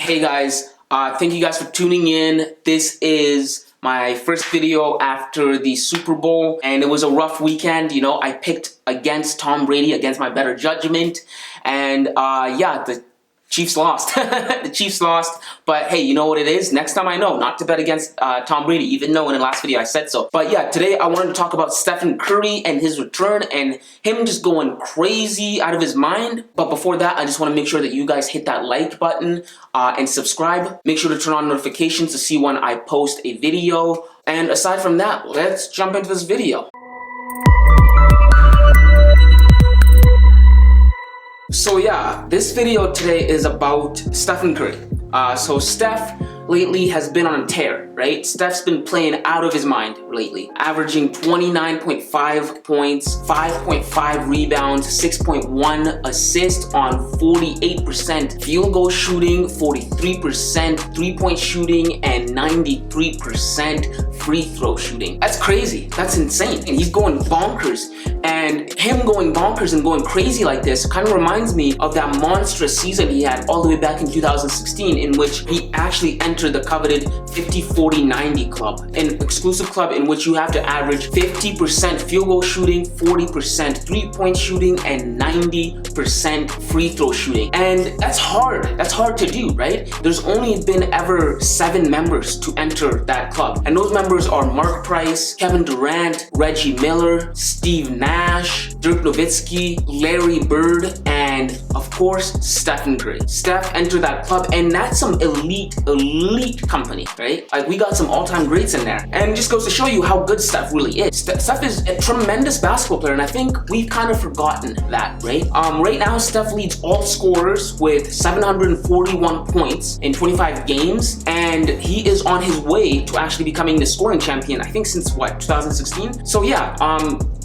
Hey guys, thank you guys for tuning in. This is my first video after the Super Bowl, and it was a rough weekend. You know, I picked against Tom Brady, against my better judgment, and yeah, the Chiefs lost. The Chiefs lost, but hey, you know what it is? Next time I know not to bet against Tom Brady, even though in the last video I said so. But yeah, today I wanted to talk about Steph Curry and his return and him just going crazy out of his mind. But before that, I just want to make sure that you guys hit that like button and subscribe. Make sure to turn on notifications to see when I post a video. And aside from that, let's jump into this video. So yeah, this video today is about Steph Curry. So Steph lately has been on a tear, right? Steph's been playing out of his mind lately, averaging 29.5 points, 5.5 rebounds, 6.1 assists on 48% field goal shooting, 43% three-point shooting, and 93% free throw shooting. That's crazy. That's insane. And he's going bonkers. And him going bonkers and going crazy like this kind of reminds me of that monstrous season he had all the way back in 2016, in which he actually entered the coveted 50-40-90 club, an exclusive club in which you have to average 50% field goal shooting, 40% three-point shooting, and 90% free throw shooting. And that's hard. That's hard to do, right? There's only been ever 7 members to enter that club. And those members are Mark Price, Kevin Durant, Reggie Miller, Steve Nash, Dirk Nowitzki, Larry Bird, and of course, Steph Curry. Steph entered that club, and that's some elite company, right? Like, we got some all-time greats in there. And it just goes to show you how good Steph really is. Steph is a tremendous basketball player, and I think we've kind of forgotten that, right? Right now, Steph leads all scorers with 741 points in 25 games, and he is on his way to actually becoming the scoring champion, I think since, what, 2016? So yeah,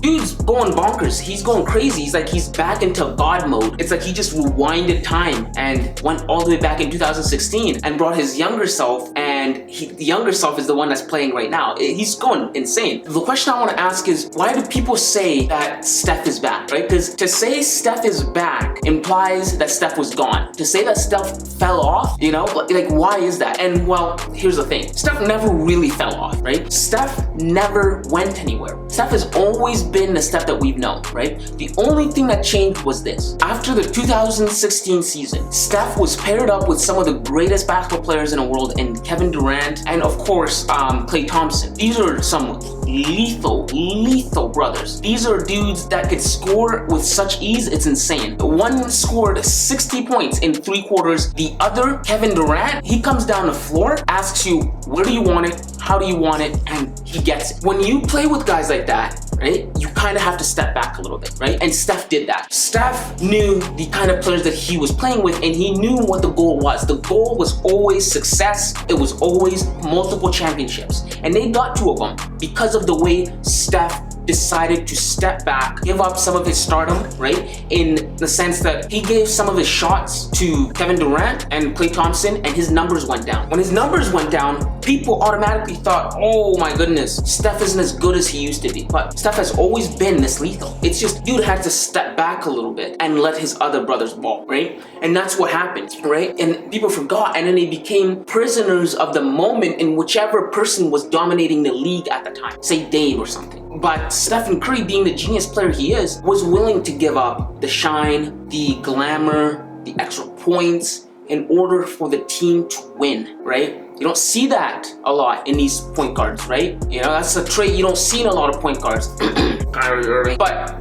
dude's going bonkers. He's going crazy. He's back into God mode. It's like he just rewinded time and went all the way back in 2016 and brought his younger self, and the younger self is the one that's playing right now. He's going insane. The question I want to ask is, why do people say that Steph is back, right? Because to say Steph is back implies that Steph was gone. To say that Steph fell off, you know, like why is that? And well, here's the thing. Steph never really fell off, right? Steph never went anywhere. Steph has always been the Steph that we've known, right? The only thing that changed was this. After the 2016 season, Steph was paired up with some of the greatest basketball players in the world, in Kevin Durant and of course Klay Thompson. These are some lethal brothers. These are dudes that could score with such ease, it's insane. One scored 60 points in 3 quarters. The other, Kevin Durant, he comes down the floor, asks you, where do you want it? How do you want it? And he gets it. When you play with guys like that, right, you kind of have to step back a little bit, right? And Steph did that. Steph knew the kind of players that he was playing with, and he knew what the goal was. The goal was always success. It was always multiple championships. And they got 2 of them because of the way Steph decided to step back, give up some of his stardom, right? In the sense that he gave some of his shots to Kevin Durant and Klay Thompson, and his numbers went down. When his numbers went down, people automatically thought, oh my goodness, Steph isn't as good as he used to be. But Steph has always been this lethal. It's just dude had to step back a little bit and let his other brothers ball, right? And that's what happened, right? And people forgot, and then they became prisoners of the moment in whichever person was dominating the league at the time, say Dave or something. But Steph Curry, being the genius player he is, was willing to give up the shine, the glamour, the extra points in order for the team to win, right? You don't see that a lot in these point guards, right? You know, that's a trait you don't see in a lot of point guards. But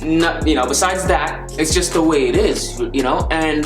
not, you know, besides that, it's just the way it is, you know. And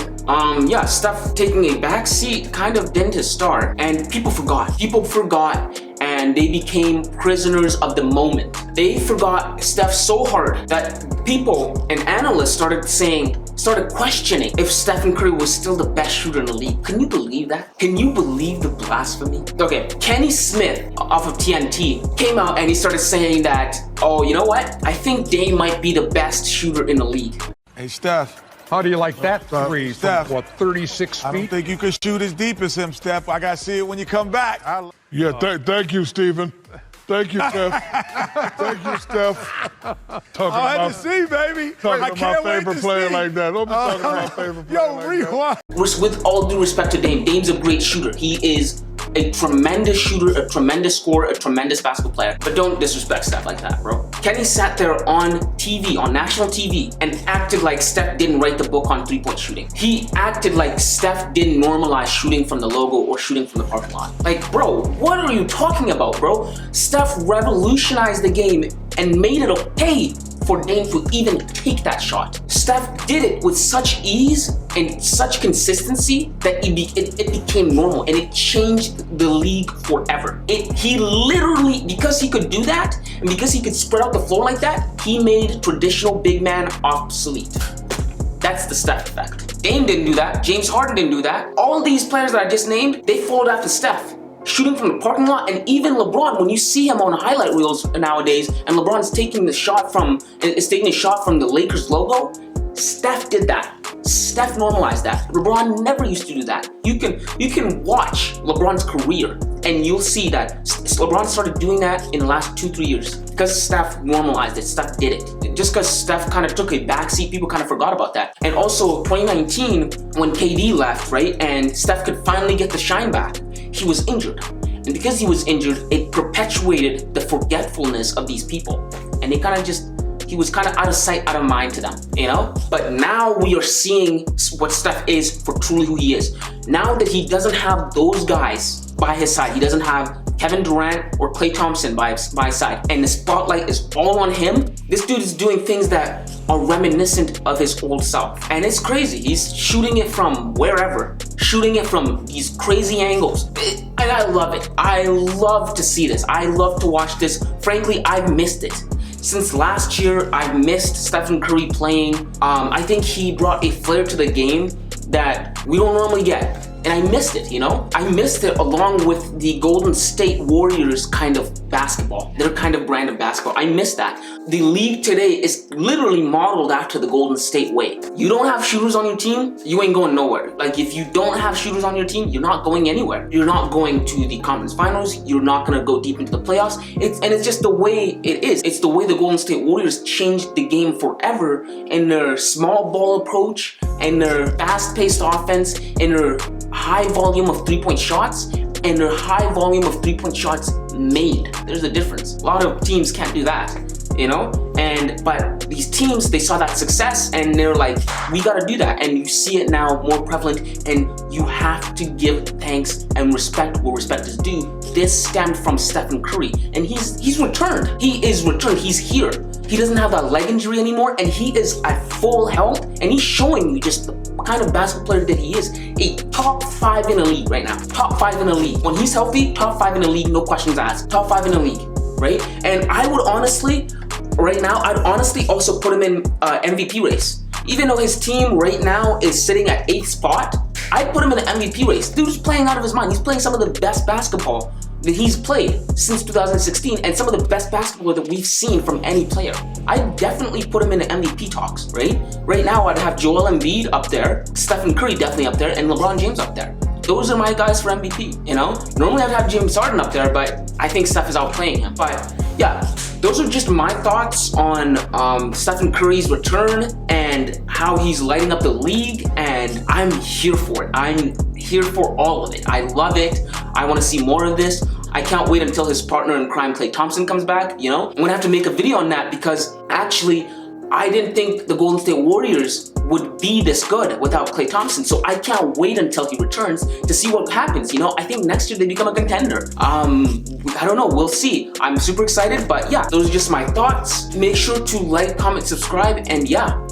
yeah, Steph taking a back seat kind of didn't his start, and people forgot, and they became prisoners of the moment. They forgot Steph so hard that people and analysts started questioning if Steph Curry was still the best shooter in the league. Can you believe that? Can you believe the blasphemy? Okay, Kenny Smith off of TNT came out and he started saying that, oh, you know what? I think Dame might be the best shooter in the league. Hey, Steph. How do you like that three Steph, from, what, 36 feet? I don't think you could shoot as deep as him, Steph. I got to see it when you come back. Yeah, thank you, Stephen. Thank you, Steph. Thank you, Steph. I had to see, baby. Talking I to my can't wait favorite to player see. like that. Don't be talking to my favorite player Yo, like that. rewind. With all due respect to Dame, Dame's a great shooter. He is a tremendous shooter, a tremendous scorer, a tremendous basketball player. But don't disrespect Steph like that, bro. Kenny sat there on TV, on national TV, and acted like Steph didn't write the book on three-point shooting. He acted like Steph didn't normalize shooting from the logo or shooting from the parking lot. Like, bro, what are you talking about, bro? Steph revolutionized the game and made it okay for Dame to even take that shot. Steph did it with such ease and such consistency that it became normal and it changed the league forever. He literally, because he could do that and because he could spread out the floor like that, he made traditional big man obsolete. That's the Steph effect. Dame didn't do that. James Harden didn't do that. All these players that I just named, they followed after Steph. Shooting from the parking lot, and even LeBron, when you see him on highlight reels nowadays, and LeBron's taking the shot from the Lakers logo, Steph did that. Steph normalized that. LeBron never used to do that. You can watch LeBron's career, and you'll see that LeBron started doing that in the last 2-3 years because Steph normalized it. Steph did it. Just because Steph kind of took a backseat, people kind of forgot about that. And also 2019, when KD left, right, and Steph could finally get the shine back, he was injured. And because he was injured, it perpetuated the forgetfulness of these people. And he was kind of out of sight, out of mind to them, you know? But now we are seeing what Steph is for truly who he is. Now that he doesn't have those guys by his side, he doesn't have Kevin Durant or Klay Thompson by his side, and the spotlight is all on him, this dude is doing things that are reminiscent of his old self. And it's crazy. He's shooting it from wherever, shooting it from these crazy angles. And I love it. I love to see this. I love to watch this. Frankly, I've missed it. Since last year, I've missed Stephen Curry playing. I think he brought a flair to the game that we don't normally get. And I missed it, you know? I missed it along with the Golden State Warriors kind of basketball, their kind of brand of basketball. I missed that. The league today is literally modeled after the Golden State way. You don't have shooters on your team, you ain't going nowhere. Like, if you don't have shooters on your team, you're not going anywhere. You're not going to the conference finals, you're not gonna go deep into the playoffs. It's just the way it is. It's the way the Golden State Warriors changed the game forever in their small ball approach, and their fast-paced offense, and their high volume of three-point shots, and their high volume of three-point shots made. There's a difference. A lot of teams can't do that, you know? But these teams, they saw that success and they're like, we gotta do that. And you see it now more prevalent, and you have to give thanks and respect where respect is due. This stemmed from Stephen Curry, and he's returned. He is returned. He's here. He doesn't have that leg injury anymore, and he is at full health, and he's showing you just the kind of basketball player that he is. A top 5 in the league right now. Top 5 in the league. When he's healthy, top 5 in the league, no questions asked. Top 5 in the league, right? And I would honestly, right now, I'd honestly also put him in MVP race. Even though his team right now is sitting at 8th spot, I'd put him in the MVP race. Dude's playing out of his mind. He's playing some of the best basketball that he's played since 2016, and some of the best basketball that we've seen from any player. I'd definitely put him in the MVP talks, right? Right now, I'd have Joel Embiid up there, Stephen Curry definitely up there, and LeBron James up there. Those are my guys for MVP, you know? Normally I'd have James Harden up there, but I think Steph is outplaying him. But yeah, those are just my thoughts on Stephen Curry's return and how he's lighting up the league, and I'm here for it. I'm here for all of it. I love it. I want to see more of this. I can't wait until his partner in crime, Klay Thompson, comes back, you know? I'm gonna have to make a video on that because actually, I didn't think the Golden State Warriors would be this good without Klay Thompson. So I can't wait until he returns to see what happens. You know, I think next year they become a contender. I don't know, we'll see. I'm super excited, but yeah, those are just my thoughts. Make sure to like, comment, subscribe, and yeah,